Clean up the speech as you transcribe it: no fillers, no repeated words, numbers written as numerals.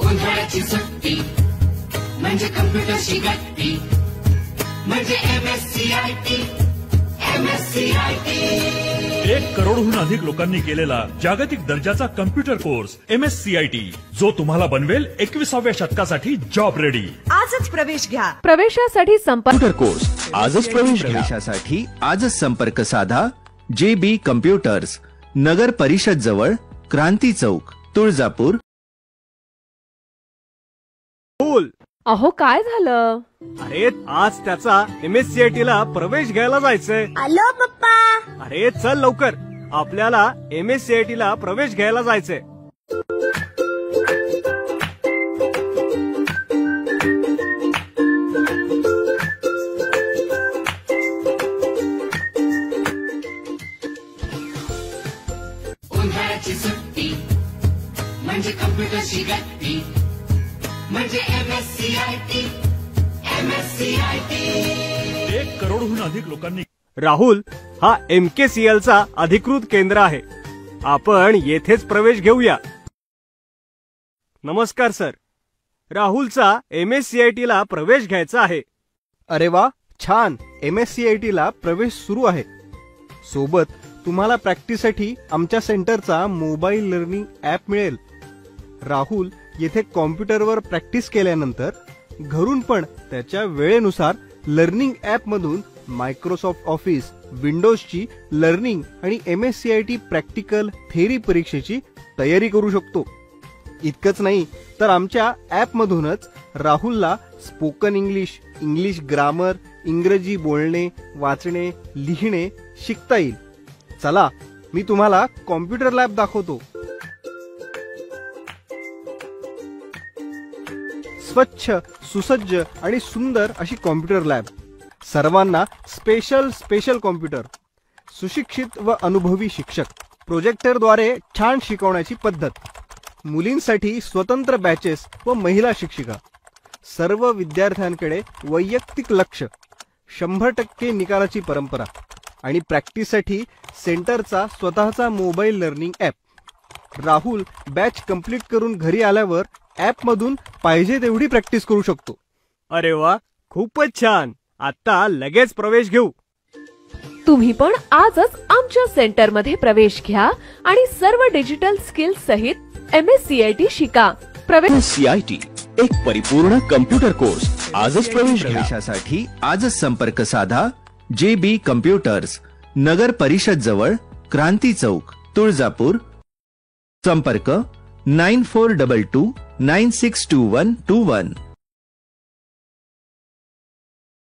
उन्हाळ्याची सुट्टी म्हणजे कम्प्युटरची गट्टी म्हणजे MSCIT. 1 करोडहून अधिक लोकांनी केलेला जागतिक दर्जाचा कम्प्युटर कोर्स MSCIT, जो तुम्हाला बनवेल 21व्या शतकासाठी जॉब रेडी. आजच प्रवेश घ्या. प्रवेशासाठी कम्प्युटर कोर्स आजच प्रवेशासाठी आजच संपर्क साधा. JB कम्प्युटर्स, नगर परिषद जवळ, क्रांती चौक, तुळजापूर. बोल. अहो काय झालं? अरे आज त्याचा MSCIT ला प्रवेश घ्यायला जायचंय. आलो पप्पा. अरे चल लवकर, आपल्याला MSCIT ला प्रवेश घ्यायला जायचंय. उन्हाळ्याची सुट्टी म्हणजे कम्प्युटरची गट्टी म्हणजे MSCIT. 1 करोडहून अधिक लोकांनी. राहुल हा MKCL चा अधिकृत केंद्र आहे. आपण येथेच प्रवेश घेऊया. नमस्कार सर, राहुलचा MSCIT ला प्रवेश घ्यायचा आहे. अरे वा, छान. MSCIT ला प्रवेश सुरू आहे. सोबत तुम्हाला प्रॅक्टिससाठी आमच्या सेंटरचा मोबाईल लर्निंग ॲप मिळेल. राहुल येथे कॉम्प्युटरवर प्रॅक्टिस केल्यानंतर घरून पण त्याच्या वेळेनुसार लर्निंग ॲप मधून मायक्रोसॉफ्ट ऑफिस, विंडोजची लर्निंग आणि MSCIT प्रॅक्टिकल थेरी परीक्षेची तयारी करू शकतो. इतकंच नाही तर आमच्या ॲप मधूनच राहुलला स्पोकन इंग्लिश, इंग्लिश ग्रामर, इंग्रजी बोलणे, वाचणे, लिहिणे शिकता येईल. चला, मी तुम्हाला कॉम्प्युटर लॅब दाखवतो. स्वच्छ, सुसज्ज आणि सुंदर अशी कॉम्प्युटर लॅब. सर्वांना स्पेशल कॉम्प्युटर, सुशिक्षित व अनुभवी शिक्षक, प्रोजेक्टरद्वारे छान शिकवण्याची पद्धत, मुलींसाठी स्वतंत्र बॅचेस व महिला शिक्षिका, सर्व विद्यार्थ्यांकडे वैयक्तिक लक्ष, 100% निकालाची परंपरा आणि प्रॅक्टिससाठी सेंटरचा स्वतःचा mobile learning app. Rahul batch complete करून घरी आल्यावर ॲप मधून पाहिजे तेवढी प्रॅक्टिस करू शकतो. अरे वा, खूपच छान. आता लगेच प्रवेश घेऊ. तुम्ही पण आजच आमच्या सेंटरमध्ये प्रवेश घ्या आणि सर्व डिजिटल स्किल्स सहित MSCIT शिका. MSCIT एक परिपूर्ण कम्प्युटर कोर्स. आजच प्रवेशासाठी आजच संपर्क साधा. JB कम्प्युटर्स, नगर परिषद जवळ, क्रांती चौक, तुळजापूर. संपर्क 9422 962121.